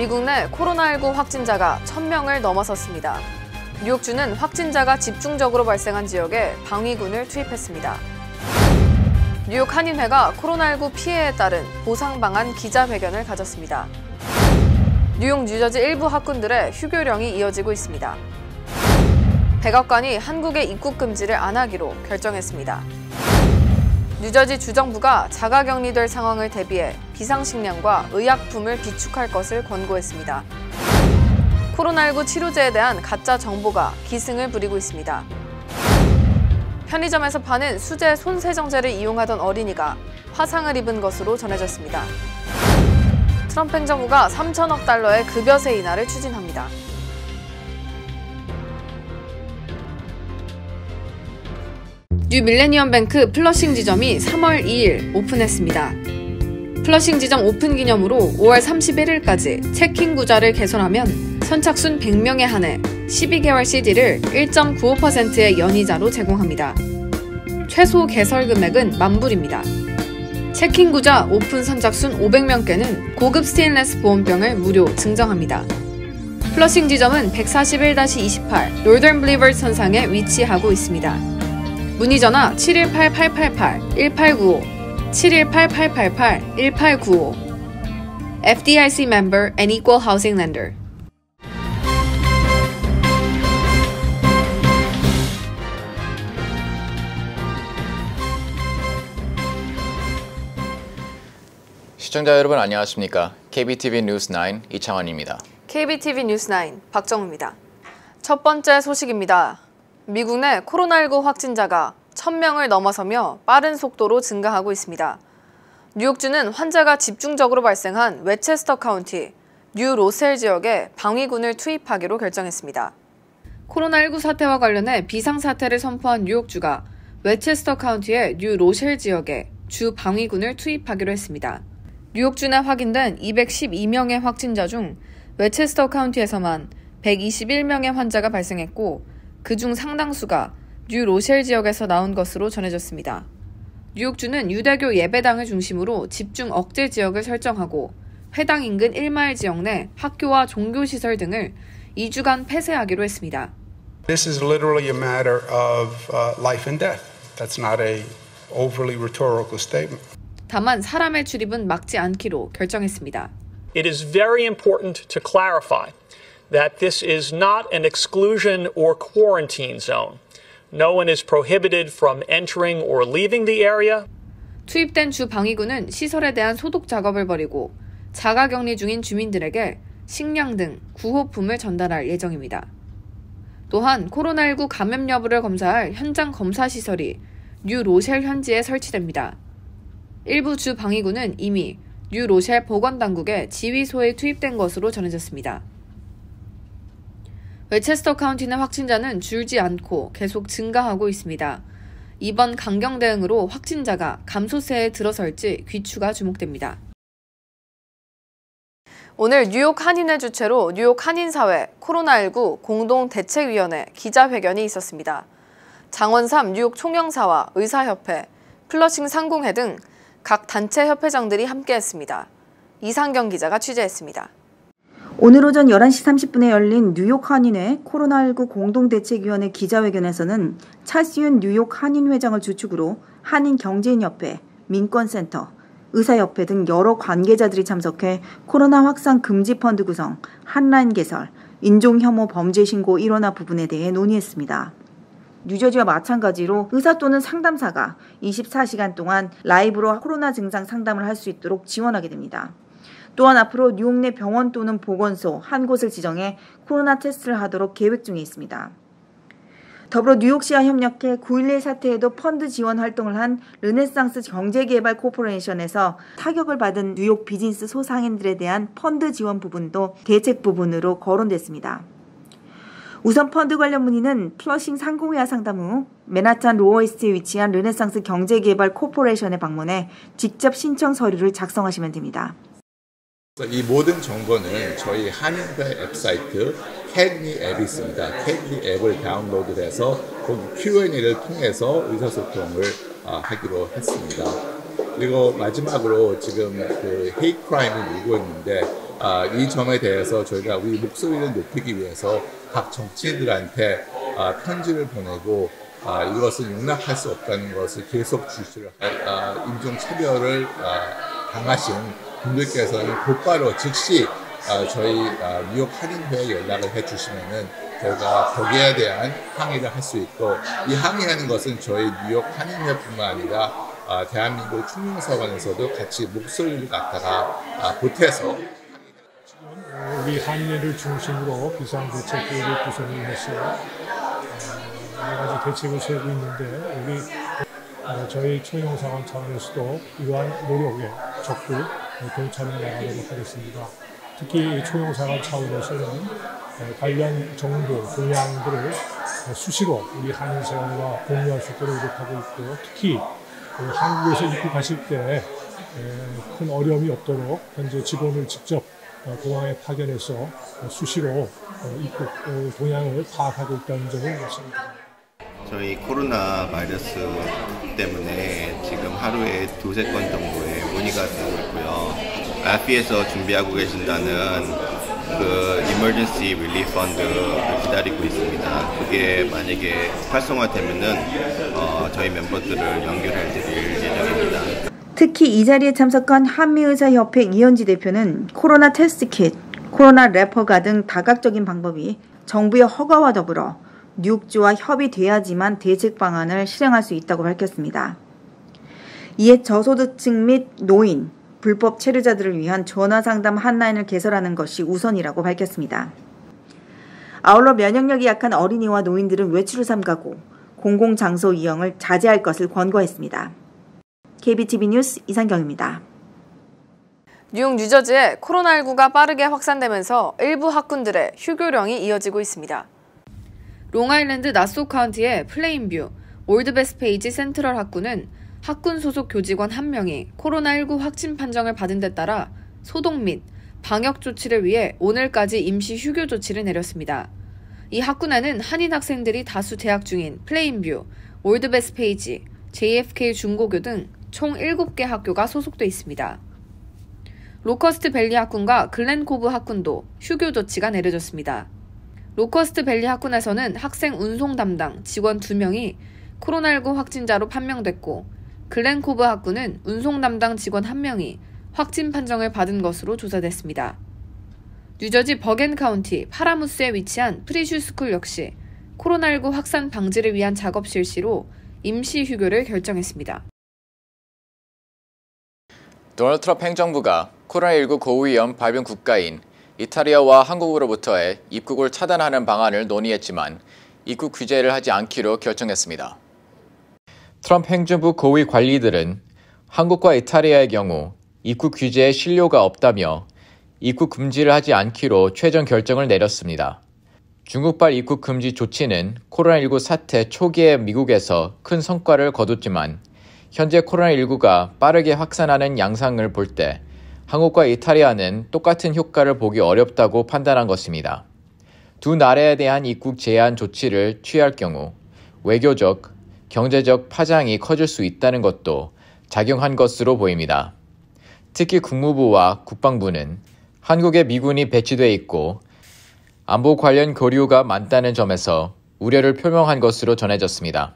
미국 내 코로나19 확진자가 1,000명을 넘어섰습니다. 뉴욕주는 확진자가 집중적으로 발생한 지역에 방위군을 투입했습니다. 뉴욕 한인회가 코로나19 피해에 따른 보상 방안 기자회견을 가졌습니다. 뉴욕, 뉴저지 일부 학군들의 휴교령이 이어지고 있습니다. 백악관이 한국의 입국 금지를 안 하기로 결정했습니다. 뉴저지 주정부가 자가격리될 상황을 대비해 비상식량과 의약품을 비축할 것을 권고했습니다. 코로나19 치료제에 대한 가짜 정보가 기승을 부리고 있습니다. 편의점에서 파는 수제 손세정제를 이용하던 어린이가 화상을 입은 것으로 전해졌습니다. 트럼프 행정부가 3천억 달러의 급여세 인하를 추진합니다. 뉴 밀레니엄 뱅크 플러싱 지점이 3월 2일 오픈했습니다. 플러싱 지점 오픈 기념으로 5월 31일까지 체킹 구자를 개설하면 선착순 100명에 한해 12개월 CD를 1.95%의 연이자로 제공합니다. 최소 개설 금액은 $10,000입니다. 체킹 구자 오픈 선착순 500명께는 고급 스테인레스 보온병을 무료 증정합니다. 플러싱 지점은 141-28 노던 블리버드 선상에 위치하고 있습니다. 문의 전화 718-888-1895, 718-888-1895. FDIC member and equal housing lender. 시청자 여러분 안녕하십니까? KBTV 뉴스9 이창원입니다. KBTV 뉴스9 박정우입니다. 첫 번째 소식입니다. 미국 내 코로나19 확진자가 1,000명을 넘어서며 빠른 속도로 증가하고 있습니다. 뉴욕주는 환자가 집중적으로 발생한 웨체스터 카운티, 뉴 로셀 지역에 방위군을 투입하기로 결정했습니다. 코로나19 사태와 관련해 비상사태를 선포한 뉴욕주가 웨체스터 카운티의 뉴 로셀 지역에 주 방위군을 투입하기로 했습니다. 뉴욕주 내 확인된 212명의 확진자 중 웨체스터 카운티에서만 121명의 환자가 발생했고 그중 상당수가 뉴 로셀 지역에서 나온 것으로 전해졌습니다. 뉴욕주는 유대교 예배당을 중심으로 집중 억제 지역을 설정하고 회당 인근 1마일 지역 내 학교와 종교시설 등을 2주간 폐쇄하기로 했습니다. This is literally a matter of life and death. That's not a overly rhetorical statement. 다만 사람의 출입은 막지 않기로 결정했습니다. It is very important to clarify that this is not an exclusion or quarantine zone. No one is prohibited from entering or leaving the area. 투입된 주 방위군은 시설에 대한 소독 작업을 벌이고 자가격리 중인 주민들에게 식량 등 구호품을 전달할 예정입니다. 또한 코로나19 감염 여부를 검사할 현장 검사 시설이 뉴 로셀 현지에 설치됩니다. 일부 주 방위군은 이미 뉴 로셀 보건당국의 지휘소에 투입된 것으로 전해졌습니다. 웨체스터 카운티 내 확진자는 줄지 않고 계속 증가하고 있습니다. 이번 강경 대응으로 확진자가 감소세에 들어설지 귀추가 주목됩니다. 오늘 뉴욕 한인회 주최로 뉴욕 한인사회 코로나19 공동대책위원회 기자회견이 있었습니다. 장원삼 뉴욕 총영사와 의사협회, 플러싱 상공회 등 각 단체 협회장들이 함께했습니다. 이상경 기자가 취재했습니다. 오늘 오전 11시 30분에 열린 뉴욕 한인회 코로나19 공동대책위원회 기자회견에서는 차시윤 뉴욕 한인회장을 주축으로 한인경제인협회, 민권센터, 의사협회 등 여러 관계자들이 참석해 코로나 확산 금지 펀드 구성, 한라인 개설, 인종혐오 범죄 신고 일원화 부분에 대해 논의했습니다. 뉴저지와 마찬가지로 의사 또는 상담사가 24시간 동안 라이브로 코로나 증상 상담을 할 수 있도록 지원하게 됩니다. 또한 앞으로 뉴욕 내 병원 또는 보건소 한 곳을 지정해 코로나 테스트를 하도록 계획 중에 있습니다. 더불어 뉴욕시와 협력해 9.11 사태에도 펀드 지원 활동을 한 르네상스 경제개발 코퍼레이션에서 타격을 받은 뉴욕 비즈니스 소상인들에 대한 펀드 지원 부분도 대책 부분으로 거론됐습니다. 우선 펀드 관련 문의는 플러싱 상공회와 상담 후 맨하탄 로어이스트에 위치한 르네상스 경제개발 코퍼레이션에 방문해 직접 신청 서류를 작성하시면 됩니다. 이 모든 정보는 저희 한인회 앱사이트 캣니 앱이 있습니다. 캣니 앱을 다운로드 해서 거기 Q&A를 통해서 의사소통을 하기로 했습니다. 그리고 마지막으로 지금 그 헤이트 크라임을 밀고 있는데 이 점에 대해서 저희가 우리 목소리를 높이기 위해서 각 정치인들한테 편지를 보내고 이것은 용납할 수 없다는 것을 계속 주시를 인종차별을 당하신 분들께서는 곧바로 즉시 저희 뉴욕 한인회에 연락을 해주시면은 저희가 거기에 대한 항의를 할 수 있고, 이 항의하는 것은 저희 뉴욕 한인회뿐만 아니라 대한민국 총영사관에서도 같이 목소리를 갖다가 보태서 우리 한인회를 중심으로 비상대책회의를 구성을 해서 여러 가지 대책을 세우고 있는데, 우리 저희 총영사관 차원에서도 이러한 노력에 적극 동참해 나가도록 하겠습니다. 특히 총영사관 차원에서는 관련 정보, 동향들을 수시로 우리 한인사회와 공유할 수 있도록 노력하고 있고, 특히 한국에서 입국하실 때 큰 어려움이 없도록 현재 직원을 직접 공항에 파견해서 수시로 입국 동향을 파악하고 있다는 점을 말씀드립니다. 저희 코로나 바이러스 때문에 지금 하루에 2-3건 정도의 문의가 되고 있고요. RF에서 준비하고 계신다는 그 Emergency Relief Fund를 기다리고 있습니다. 그게 만약에 활성화되면은 저희 멤버들을 연결해 드릴 예정입니다. 특히 이 자리에 참석한 한미의사협회 이현지 대표는 코로나 테스트 킷, 코로나 래퍼가 등 다각적인 방법이 정부의 허가와 더불어 뉴욕주와 협의돼야지만 대책 방안을 실행할 수 있다고 밝혔습니다. 이에 저소득층 및 노인, 불법 체류자들을 위한 전화상담 핫라인을 개설하는 것이 우선이라고 밝혔습니다. 아울러 면역력이 약한 어린이와 노인들은 외출을 삼가고 공공장소 이용을 자제할 것을 권고했습니다. KBTV 뉴스 이상경입니다. 뉴욕 뉴저지에 코로나19가 빠르게 확산되면서 일부 학군들의 휴교령이 이어지고 있습니다. 롱아일랜드 나소 카운티의 플레인뷰, 올드베스페이지 센트럴 학군은 학군 소속 교직원 1명이 코로나19 확진 판정을 받은 데 따라 소독 및 방역 조치를 위해 오늘까지 임시 휴교 조치를 내렸습니다. 이 학군에는 한인 학생들이 다수 재학 중인 플레인뷰, 올드베스페이지, JFK 중고교 등 총 7개 학교가 소속돼 있습니다. 로커스트 밸리 학군과 글렌코브 학군도 휴교 조치가 내려졌습니다. 로커스트 밸리 학군에서는 학생 운송 담당 직원 2명이 코로나19 확진자로 판명됐고, 글렌코브 학군은 운송 담당 직원 1명이 확진 판정을 받은 것으로 조사됐습니다. 뉴저지 버겐 카운티 파라무스에 위치한 프리슈 스쿨 역시 코로나19 확산 방지를 위한 작업 실시로 임시 휴교를 결정했습니다. 도널드 트럼프 행정부가 코로나19 고위험 발병 국가인 이탈리아와 한국으로부터의 입국을 차단하는 방안을 논의했지만 입국 규제를 하지 않기로 결정했습니다. 트럼프 행정부 고위 관리들은 한국과 이탈리아의 경우 입국 규제에 실효가 없다며 입국 금지를 하지 않기로 최종 결정을 내렸습니다. 중국발 입국 금지 조치는 코로나19 사태 초기에 미국에서 큰 성과를 거뒀지만 현재 코로나19가 빠르게 확산하는 양상을 볼 때 한국과 이탈리아는 똑같은 효과를 보기 어렵다고 판단한 것입니다. 두 나라에 대한 입국 제한 조치를 취할 경우 외교적, 경제적 파장이 커질 수 있다는 것도 작용한 것으로 보입니다. 특히 국무부와 국방부는 한국에 미군이 배치돼 있고 안보 관련 교류가 많다는 점에서 우려를 표명한 것으로 전해졌습니다.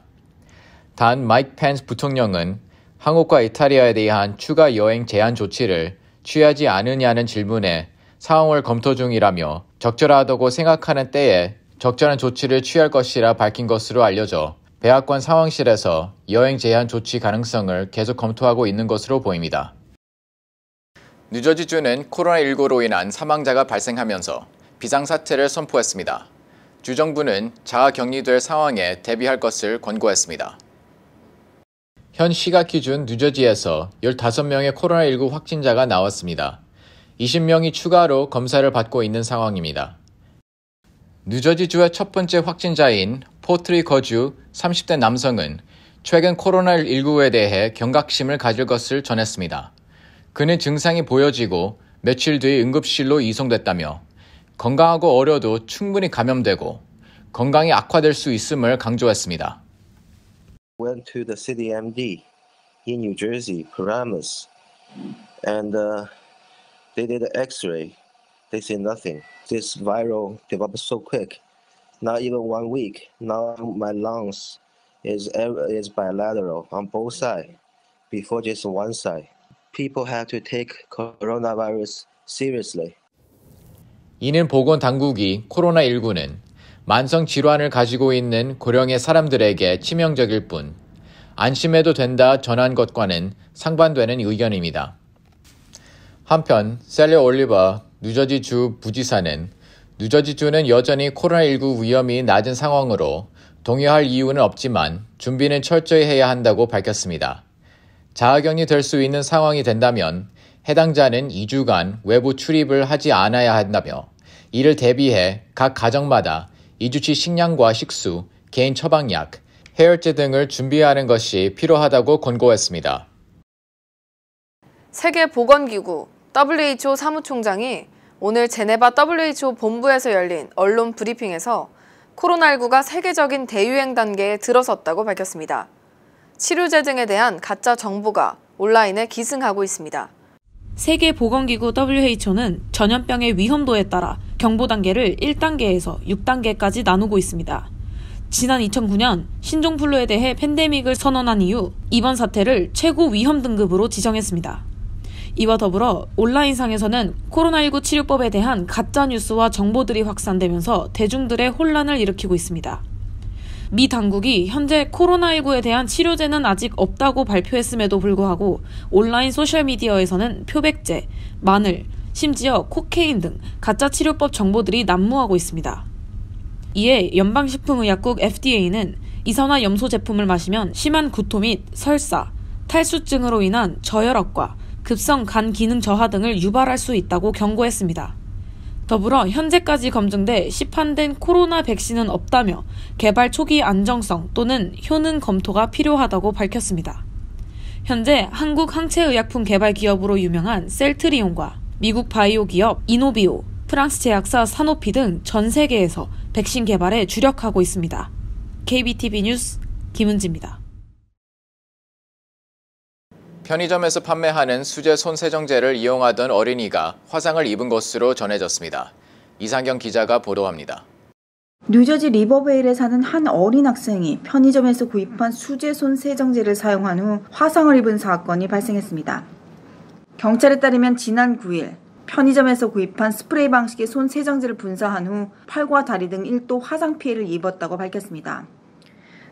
단 마이크 펜스 부통령은 한국과 이탈리아에 대한 추가 여행 제한 조치를 취하지 않으냐는 질문에 상황을 검토 중이라며 적절하다고 생각하는 때에 적절한 조치를 취할 것이라 밝힌 것으로 알려져 백악관 상황실에서 여행 제한 조치 가능성을 계속 검토하고 있는 것으로 보입니다. 뉴저지주는 코로나19로 인한 사망자가 발생하면서 비상사태를 선포했습니다. 주정부는 자가 격리될 상황에 대비할 것을 권고했습니다. 현 시각 기준 뉴저지에서 15명의 코로나19 확진자가 나왔습니다. 20명이 추가로 검사를 받고 있는 상황입니다. 뉴저지주의 첫 번째 확진자인 포트리 거주 30대 남성은 최근 코로나19에 대해 경각심을 가질 것을 전했습니다. 그는 증상이 보여지고 며칠 뒤 응급실로 이송됐다며 건강하고 어려도 충분히 감염되고 건강이 악화될 수 있음을 강조했습니다. Went to the CityMD in New Jersey, Paramus, and they did an X-ray, they say nothing. This viral develops so quick. Not even 1 week. Now my lungs is bilateral on both sides. Before just one side. People have to take coronavirus seriously. 이는 보건당국이 코로나19는 만성 질환을 가지고 있는 고령의 사람들에게 치명적일 뿐 안심해도 된다 전한 것과는 상반되는 의견입니다. 한편 셀리 올리버 뉴저지주 부지사는 뉴저지주는 여전히 코로나19 위험이 낮은 상황으로 동요할 이유는 없지만 준비는 철저히 해야 한다고 밝혔습니다. 자가격리 될 수 있는 상황이 된다면 해당자는 2주간 외부 출입을 하지 않아야 한다며 이를 대비해 각 가정마다 2주치 식량과 식수, 개인 처방약, 해열제 등을 준비하는 것이 필요하다고 권고했습니다. 세계보건기구 WHO 사무총장이 오늘 제네바 WHO 본부에서 열린 언론 브리핑에서 코로나19가 세계적인 대유행 단계에 들어섰다고 밝혔습니다. 치료제 등에 대한 가짜 정보가 온라인에 기승하고 있습니다. 세계보건기구 WHO는 전염병의 위험도에 따라 경보 단계를 1단계에서 6단계까지 나누고 있습니다. 지난 2009년 신종플루에 대해 팬데믹을 선언한 이후 이번 사태를 최고 위험 등급으로 지정했습니다. 이와 더불어 온라인상에서는 코로나19 치료법에 대한 가짜뉴스와 정보들이 확산되면서 대중들의 혼란을 일으키고 있습니다. 미 당국이 현재 코로나19에 대한 치료제는 아직 없다고 발표했음에도 불구하고 온라인 소셜미디어에서는 표백제, 마늘, 심지어 코케인 등 가짜 치료법 정보들이 난무하고 있습니다. 이에 연방식품의약국 FDA는 이산화염소 제품을 마시면 심한 구토 및 설사, 탈수증으로 인한 저혈압과 급성 간 기능 저하 등을 유발할 수 있다고 경고했습니다. 더불어 현재까지 검증돼 시판된 코로나 백신은 없다며 개발 초기 안정성 또는 효능 검토가 필요하다고 밝혔습니다. 현재 한국 항체의약품 개발 기업으로 유명한 셀트리온과 미국 바이오 기업 이노비오, 프랑스 제약사 사노피 등 전 세계에서 백신 개발에 주력하고 있습니다. KBTV 뉴스 김은지입니다. 편의점에서 판매하는 수제 손세정제를 이용하던 어린이가 화상을 입은 것으로 전해졌습니다. 이상경 기자가 보도합니다. 뉴저지 리버베일에 사는 한 어린 학생이 편의점에서 구입한 수제 손세정제를 사용한 후 화상을 입은 사건이 발생했습니다. 경찰에 따르면 지난 9일 편의점에서 구입한 스프레이 방식의 손세정제를 분사한 후 팔과 다리 등 1도 화상 피해를 입었다고 밝혔습니다.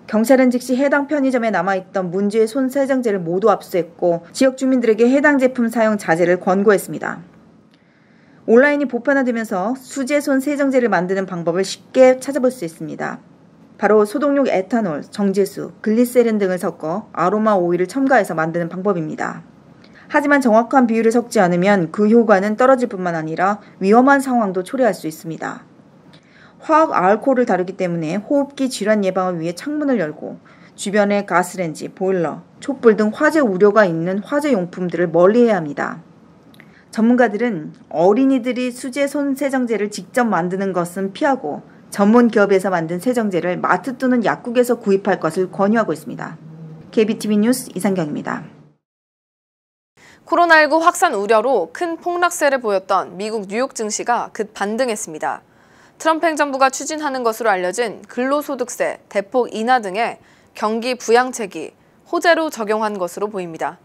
경찰은 즉시 해당 편의점에 남아있던 문제의 손세정제를 모두 압수했고 지역 주민들에게 해당 제품 사용 자제를 권고했습니다. 온라인이 보편화되면서 수제 손세정제를 만드는 방법을 쉽게 찾아볼 수 있습니다. 바로 소독용 에탄올, 정제수, 글리세린 등을 섞어 아로마 오일을 첨가해서 만드는 방법입니다. 하지만 정확한 비율을 섞지 않으면 그 효과는 떨어질 뿐만 아니라 위험한 상황도 초래할 수 있습니다. 화학 알코올을 다루기 때문에 호흡기 질환 예방을 위해 창문을 열고 주변에 가스렌지, 보일러, 촛불 등 화재 우려가 있는 화재용품들을 멀리해야 합니다. 전문가들은 어린이들이 수제 손세정제를 직접 만드는 것은 피하고 전문 기업에서 만든 세정제를 마트 또는 약국에서 구입할 것을 권유하고 있습니다. KBTV 뉴스 이상경입니다. 코로나19 확산 우려로 큰 폭락세를 보였던 미국 뉴욕 증시가 급 반등했습니다. 트럼프 행정부가 추진하는 것으로 알려진 근로소득세, 대폭 인하 등의 경기 부양책이 호재로 적용한 것으로 보입니다.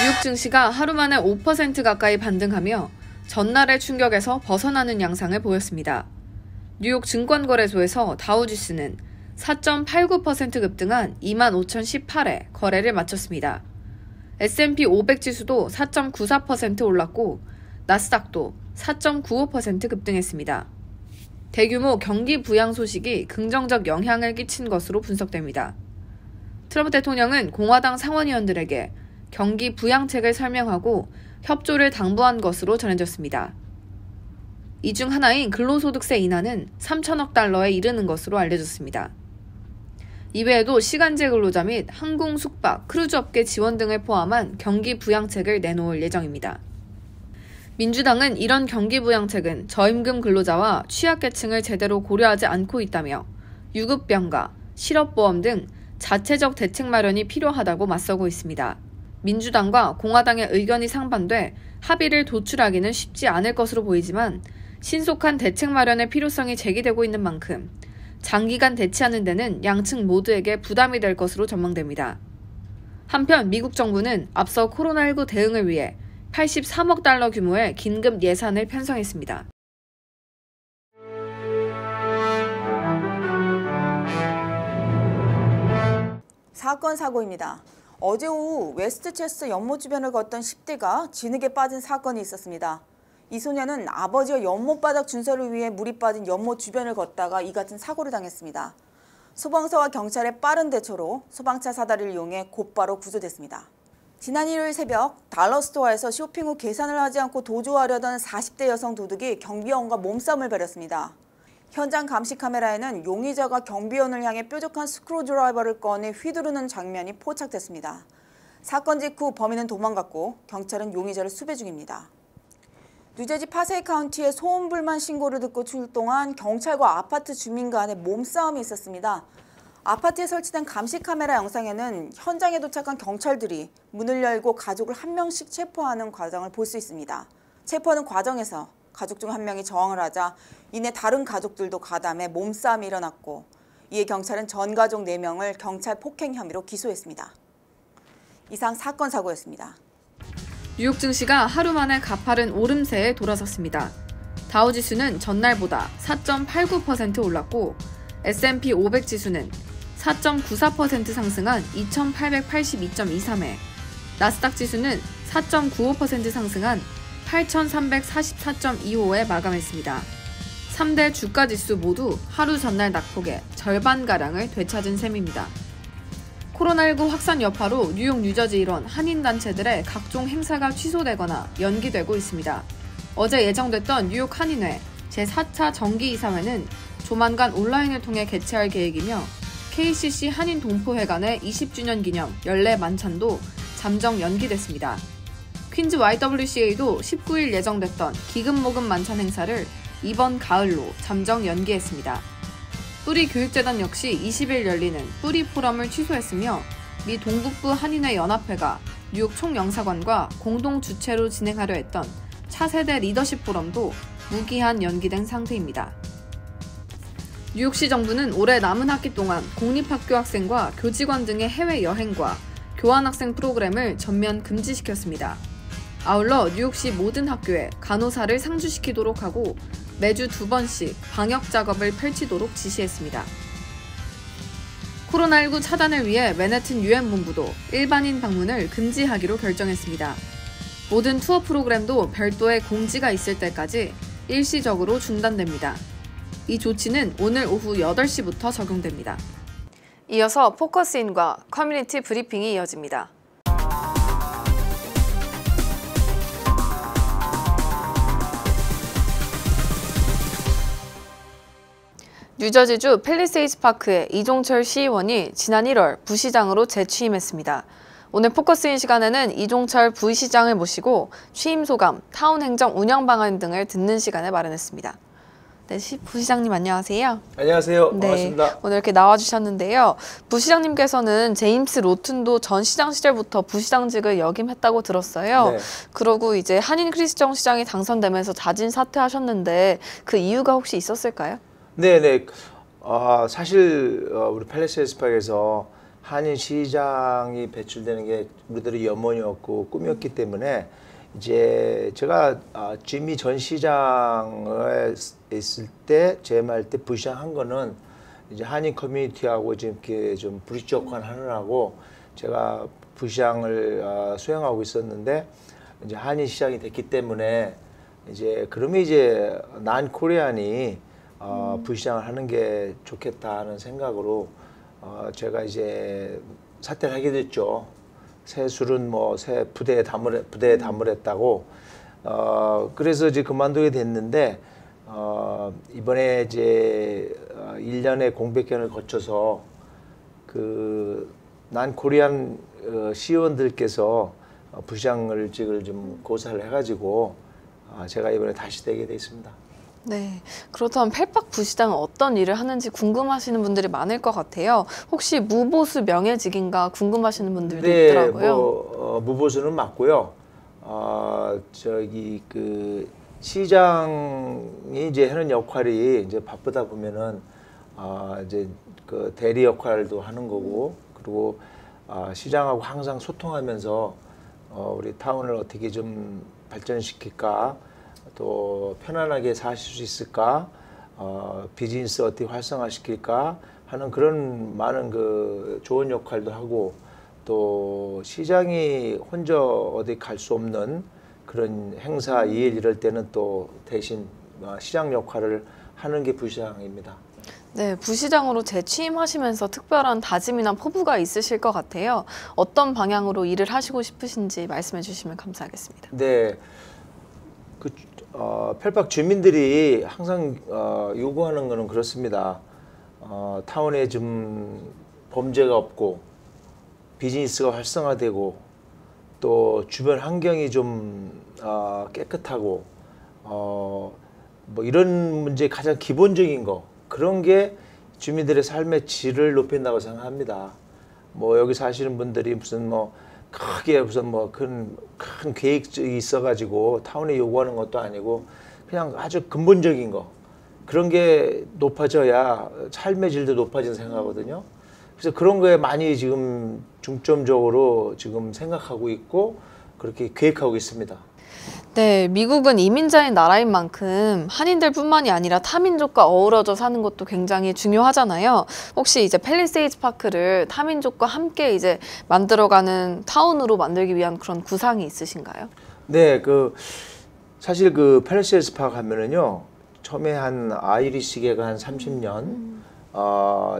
뉴욕 증시가 하루 만에 5% 가까이 반등하며 전날의 충격에서 벗어나는 양상을 보였습니다. 뉴욕 증권거래소에서 다우지수는 4.89% 급등한 25,018에 거래를 마쳤습니다. S&P 500 지수도 4.94% 올랐고 나스닥도 4.95% 급등했습니다. 대규모 경기 부양 소식이 긍정적 영향을 끼친 것으로 분석됩니다. 트럼프 대통령은 공화당 상원의원들에게 경기 부양책을 설명하고 협조를 당부한 것으로 전해졌습니다. 이 중 하나인 근로소득세 인하는 3천억 달러에 이르는 것으로 알려졌습니다. 이외에도 시간제 근로자 및 항공, 숙박, 크루즈 업계 지원 등을 포함한 경기 부양책을 내놓을 예정입니다. 민주당은 이런 경기 부양책은 저임금 근로자와 취약계층을 제대로 고려하지 않고 있다며 유급병가, 실업보험 등 자체적 대책 마련이 필요하다고 맞서고 있습니다. 민주당과 공화당의 의견이 상반돼 합의를 도출하기는 쉽지 않을 것으로 보이지만 신속한 대책 마련의 필요성이 제기되고 있는 만큼 장기간 대치하는 데는 양측 모두에게 부담이 될 것으로 전망됩니다. 한편 미국 정부는 앞서 코로나19 대응을 위해 83억 달러 규모의 긴급 예산을 편성했습니다. 사건 사고입니다. 어제 오후 웨스트체스터 연못 주변을 걷던 10대가 진흙에 빠진 사건이 있었습니다. 이 소녀는 아버지와 연못바닥 준설을 위해 물이 빠진 연못 주변을 걷다가 이 같은 사고를 당했습니다. 소방서와 경찰의 빠른 대처로 소방차 사다리를 이용해 곧바로 구조됐습니다. 지난 일요일 새벽 달러스토어에서 쇼핑 후 계산을 하지 않고 도주하려던 40대 여성 도둑이 경비원과 몸싸움을 벌였습니다. 현장 감시 카메라에는 용의자가 경비원을 향해 뾰족한 스크루드라이버를 꺼내 휘두르는 장면이 포착됐습니다. 사건 직후 범인은 도망갔고 경찰은 용의자를 수배 중입니다. 뉴저지 파세이 카운티의 소음 불만 신고를 듣고 출동한 경찰과 아파트 주민 간의 몸싸움이 있었습니다. 아파트에 설치된 감시 카메라 영상에는 현장에 도착한 경찰들이 문을 열고 가족을 한 명씩 체포하는 과정을 볼 수 있습니다. 체포하는 과정에서 가족 중 한 명이 저항을 하자 이내 다른 가족들도 가담해 몸싸움이 일어났고 이에 경찰은 전 가족 4명을 경찰 폭행 혐의로 기소했습니다. 이상 사건 사고였습니다. 뉴욕 증시가 하루 만에 가파른 오름세에 돌아섰습니다. 다우지수는 전날보다 4.89% 올랐고 S&P 500 지수는 4.94% 상승한 2882.23에 나스닥 지수는 4.95% 상승한 8344.25에 마감했습니다. 3대 주가지수 모두 하루 전날 낙폭의 절반가량을 되찾은 셈입니다. 코로나19 확산 여파로 뉴욕, 뉴저지 일원 한인단체들의 각종 행사가 취소되거나 연기되고 있습니다. 어제 예정됐던 뉴욕 한인회 제4차 정기이사회는 조만간 온라인을 통해 개최할 계획이며 KCC 한인동포회관의 20주년 기념 연례 만찬도 잠정 연기됐습니다. 퀸즈 YWCA도 19일 예정됐던 기금모금 만찬 행사를 이번 가을로 잠정 연기했습니다. 뿌리 교육재단 역시 20일 열리는 뿌리 포럼을 취소했으며 미 동북부 한인회 연합회가 뉴욕 총영사관과 공동 주최로 진행하려 했던 차세대 리더십 포럼도 무기한 연기된 상태입니다. 뉴욕시 정부는 올해 남은 학기 동안 공립학교 학생과 교직원 등의 해외여행과 교환학생 프로그램을 전면 금지시켰습니다. 아울러 뉴욕시 모든 학교에 간호사를 상주시키도록 하고 매주 2번씩 방역 작업을 펼치도록 지시했습니다. 코로나19 차단을 위해 맨해튼 유엔본부도 일반인 방문을 금지하기로 결정했습니다. 모든 투어 프로그램도 별도의 공지가 있을 때까지 일시적으로 중단됩니다. 이 조치는 오늘 오후 8시부터 적용됩니다. 이어서 포커스인과 커뮤니티 브리핑이 이어집니다. 뉴저지주 팰리세이드 파크의 이종철 시의원이 지난 1월 부시장으로 재취임했습니다. 오늘 포커스인 시간에는 이종철 부시장을 모시고 취임 소감, 타운 행정 운영 방안 등을 듣는 시간을 마련했습니다. 네, 부시장님 안녕하세요. 안녕하세요. 반갑습니다. 네, 오늘 이렇게 나와주셨는데요. 부시장님께서는 제임스 로튼도 전 시장 시절부터 부시장직을 역임했다고 들었어요. 네. 그러고 이제 한인 크리스정 시장이 당선되면서 자진 사퇴하셨는데 그 이유가 혹시 있었을까요? 네네. 사실 우리 팰리세이드 파크에서 한인 시장이 배출되는 게 우리들의 염원이었고 꿈이었기 때문에 이제 제가 지미 전 시장에 있을 때 재임할 때 부시장 한 거는 이제 한인 커뮤니티하고 지금 이렇게 좀 브릿지 역할을 하느라고 제가 부시장을 수행하고 있었는데 이제 한인 시장이 됐기 때문에 이제 그러면 이제 난 코리안이 부시장을 하는 게 좋겠다 하는 생각으로 제가 이제 사퇴를 하게 됐죠. 새 술은 뭐 새 부대에 담으랬다고. 그래서 이제 그만두게 됐는데 이번에 이제 1년의 공백기간을 거쳐서 그 난 코리안 시의원들께서 부시장직을 좀 고사를 해가지고 제가 이번에 다시 되게 돼 있습니다. 네, 그렇다면 펠팍 부시장은 어떤 일을 하는지 궁금하시는 분들이 많을 것 같아요. 혹시 무보수 명예직인가 궁금하시는 분들도 있더라고요. 무보수는 맞고요. 저기 그 시장이 이제 하는 역할이 이제 바쁘다 보면은 이제 그 대리 역할도 하는 거고, 그리고 시장하고 항상 소통하면서 우리 타운을 어떻게 좀 발전시킬까, 또 편안하게 사실 수 있을까, 비즈니스 어떻게 활성화시킬까 하는 그런 많은 그 좋은 역할도 하고, 또 시장이 혼자 어디 갈 수 없는 그런 행사, 일 이럴 때는 또 대신 시장 역할을 하는 게 부시장입니다. 네, 부시장으로 재취임하시면서 특별한 다짐이나 포부가 있으실 것 같아요. 어떤 방향으로 일을 하시고 싶으신지 말씀해 주시면 감사하겠습니다. 네, 그 펠팍 주민들이 항상 요구하는 거는 그렇습니다. 타운에 좀 범죄가 없고 비즈니스가 활성화되고 또 주변 환경이 좀 깨끗하고 뭐 이런 문제 가장 기본적인 거, 그런 게 주민들의 삶의 질을 높인다고 생각합니다. 뭐 여기 사시는 분들이 무슨 뭐 크게 무슨 뭐 큰 계획이 있어가지고 타운에 요구하는 것도 아니고 그냥 아주 근본적인 거, 그런 게 높아져야 삶의 질도 높아진다고 생각하거든요. 그래서 그런 거에 많이 지금 중점적으로 지금 생각하고 있고 그렇게 계획하고 있습니다. 네, 미국은 이민자인 나라인 만큼 한인들뿐만이 아니라 타민족과 어우러져 사는 것도 굉장히 중요하잖아요. 혹시 이제 팰리세이드 파크를 타민족과 함께 이제 만들어가는 타운으로 만들기 위한 그런 구상이 있으신가요? 네, 사실 그 팰리세이드 파크 하면은요, 처음에 한 아이리시계가 한 30년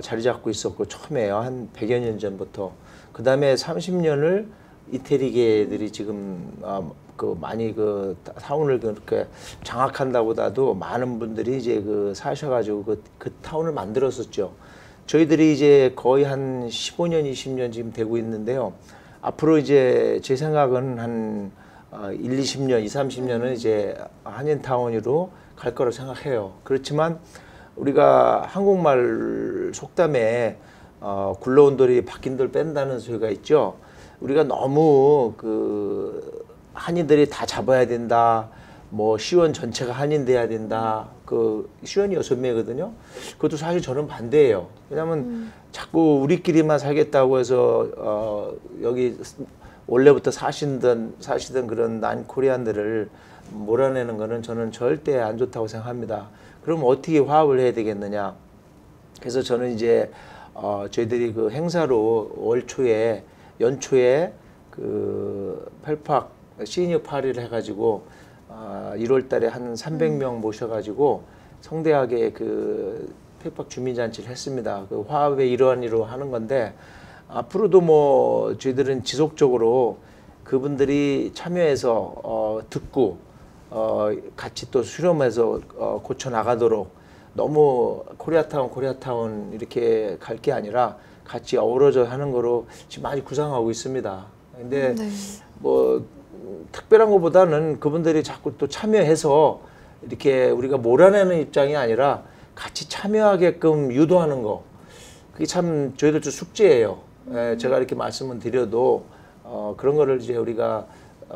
자리 잡고 있었고, 처음에요, 한 100여 년 전부터. 그 다음에 30년을 이태리계들이 지금 많이 그 타운을 그렇게 장악한다보다도 많은 분들이 이제 사셔가지고 그 타운을 만들었었죠. 저희들이 이제 거의 한 15년, 20년 지금 되고 있는데요. 앞으로 이제 제 생각은 한 1, 20년, 2, 30년은 이제 한인타운으로 갈 거라고 생각해요. 그렇지만 우리가 한국말 속담에 굴러온 돌이 박힌 돌 뺀다는 소리가 있죠. 우리가 너무 한인들이 다 잡아야 된다, 뭐 시원 전체가 한인 돼야 된다. 시원이 6명이거든요. 그것도 사실 저는 반대예요. 왜냐하면 자꾸 우리끼리만 살겠다고 해서 여기 원래부터 사시던 그런 난 코리안들을 몰아내는 거는 저는 절대 안 좋다고 생각합니다. 그럼 어떻게 화합을 해야 되겠느냐. 그래서 저는 이제 저희들이 그 행사로 연초에 펠팍 시니어 파리를 해가지고 1월 달에 한 300명 모셔가지고 성대하게 펠팍 주민잔치를 했습니다. 화합의 일환으로 하는 건데, 앞으로도 뭐 저희들은 지속적으로 그분들이 참여해서 듣고 같이 또 수렴해서 고쳐 나가도록, 너무 코리아타운 이렇게 갈 게 아니라 같이 어우러져 하는 거로 지금 많이 구상하고 있습니다. 근데 네. 뭐 특별한 것보다는 그분들이 자꾸 또 참여해서 이렇게 우리가 몰아내는 입장이 아니라 같이 참여하게끔 유도하는 거, 그게 참 저희들 좀 숙제예요. 제가 이렇게 말씀을 드려도 그런 거를 이제 우리가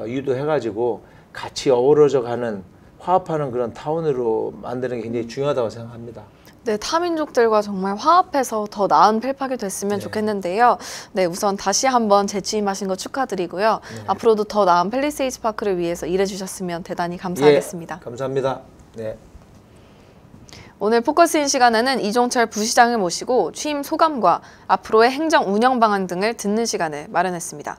유도해가지고 같이 어우러져 가는, 화합하는 그런 타운으로 만드는 게 굉장히 중요하다고 생각합니다. 네, 타민족들과 정말 화합해서 더 나은 펠팍이 됐으면 좋겠는데요. 네, 우선 다시 한번 재취임하신 거 축하드리고요. 네. 앞으로도 더 나은 팰리세이드 파크를 위해서 일해주셨으면 대단히 감사하겠습니다. 예, 감사합니다. 네. 오늘 포커스인 시간에는 이종철 부시장을 모시고 취임 소감과 앞으로의 행정 운영 방안 등을 듣는 시간을 마련했습니다.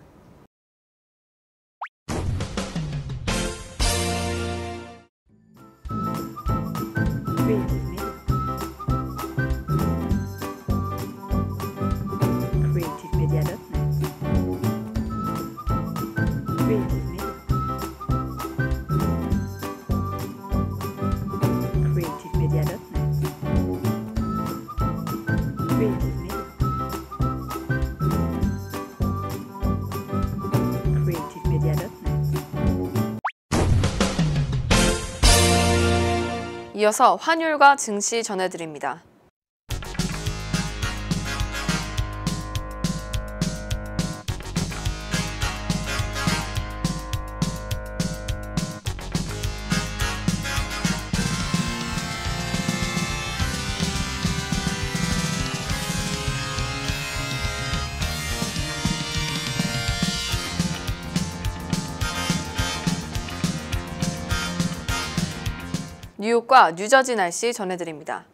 이어서 환율과 증시 전해드립니다. 뉴욕과 뉴저지 날씨 전해드립니다.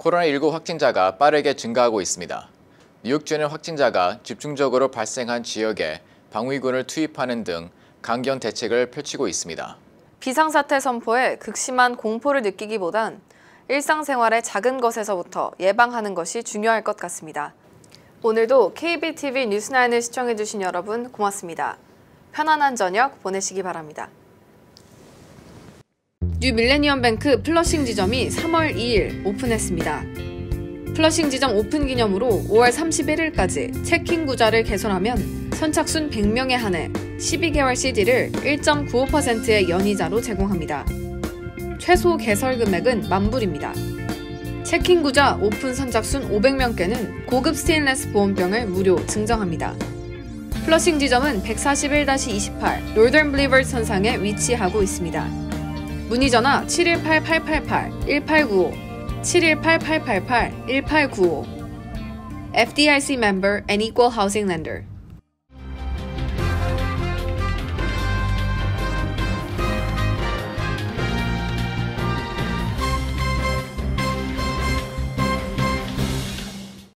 코로나19 확진자가 빠르게 증가하고 있습니다. 뉴욕주는 확진자가 집중적으로 발생한 지역에 방위군을 투입하는 등 강경 대책을 펼치고 있습니다. 비상사태 선포에 극심한 공포를 느끼기보단 일상생활의 작은 것에서부터 예방하는 것이 중요할 것 같습니다. 오늘도 KBTV 뉴스9을 시청해주신 여러분 고맙습니다. 편안한 저녁 보내시기 바랍니다. 뉴 밀레니엄 뱅크 플러싱 지점이 3월 2일 오픈했습니다. 플러싱 지점 오픈 기념으로 5월 31일까지 체킹 구자를 개설하면 선착순 100명에 한해 12개월 CD를 1.95%의 연이자로 제공합니다. 최소 개설 금액은 $10,000입니다. 체킹 구자 오픈 선착순 500명께는 고급 스테인레스 보온병을 무료 증정합니다. 플러싱 지점은 141-28 노던 블리버드 선상에 위치하고 있습니다. 문의 전화 718-888-1895, 718-888-1895. FDIC member and equal housing lender.